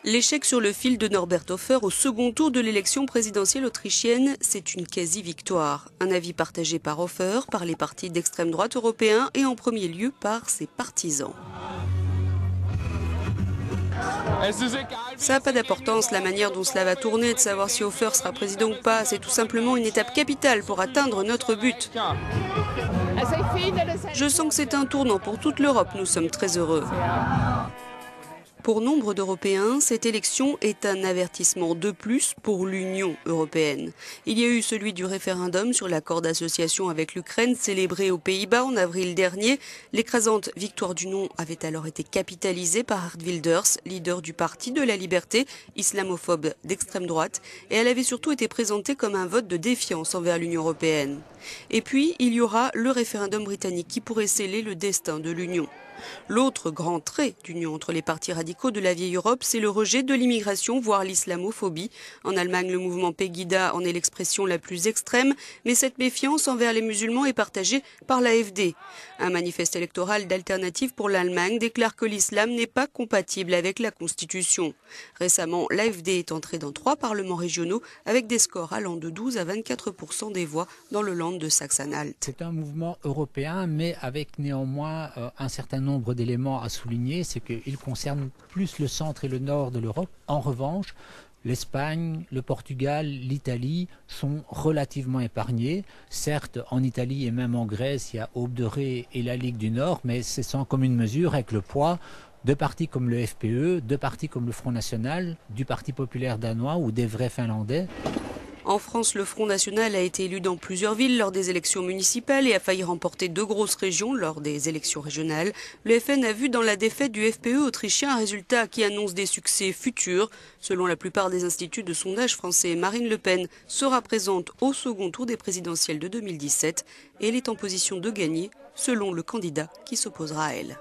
L'échec sur le fil de Norbert Hofer au second tour de l'élection présidentielle autrichienne, c'est une quasi-victoire. Un avis partagé par Hofer, par les partis d'extrême droite européens et en premier lieu par ses partisans. Ça n'a pas d'importance la manière dont cela va tourner, de savoir si Hofer sera président ou pas. C'est tout simplement une étape capitale pour atteindre notre but. Je sens que c'est un tournant pour toute l'Europe. Nous sommes très heureux. Pour nombre d'Européens, cette élection est un avertissement de plus pour l'Union européenne. Il y a eu celui du référendum sur l'accord d'association avec l'Ukraine célébré aux Pays-Bas en avril dernier. L'écrasante victoire du non avait alors été capitalisée par Geert Wilders, leader du Parti de la Liberté, islamophobe d'extrême droite, et elle avait surtout été présentée comme un vote de défiance envers l'Union européenne. Et puis, il y aura le référendum britannique qui pourrait sceller le destin de l'Union. L'autre grand trait d'union entre les partis radicaux de la vieille Europe, c'est le rejet de l'immigration, voire l'islamophobie. En Allemagne, le mouvement Pegida en est l'expression la plus extrême, mais cette méfiance envers les musulmans est partagée par l'AfD. Un manifeste électoral d'Alternative pour l'Allemagne déclare que l'islam n'est pas compatible avec la Constitution. Récemment, l'AfD est entrée dans 3 parlements régionaux avec des scores allant de 12 à 24% des voix dans le Land de Saxe-Anhalt. C'est un mouvement européen, mais avec néanmoins un certain nombre d'éléments à souligner, c'est qu'il concerne plus le centre et le nord de l'Europe. En revanche, l'Espagne, le Portugal, l'Italie sont relativement épargnés. Certes, en Italie et même en Grèce, il y a Aube de Ré et la Ligue du Nord, mais c'est sans commune mesure avec le poids de partis comme le FPE, de partis comme le Front National, du Parti populaire danois ou des vrais Finlandais. En France, le Front National a été élu dans plusieurs villes lors des élections municipales et a failli remporter 2 grosses régions lors des élections régionales. Le FN a vu dans la défaite du FPE autrichien un résultat qui annonce des succès futurs. Selon la plupart des instituts de sondage français, Marine Le Pen sera présente au second tour des présidentielles de 2017 et elle est en position de gagner selon le candidat qui s'opposera à elle.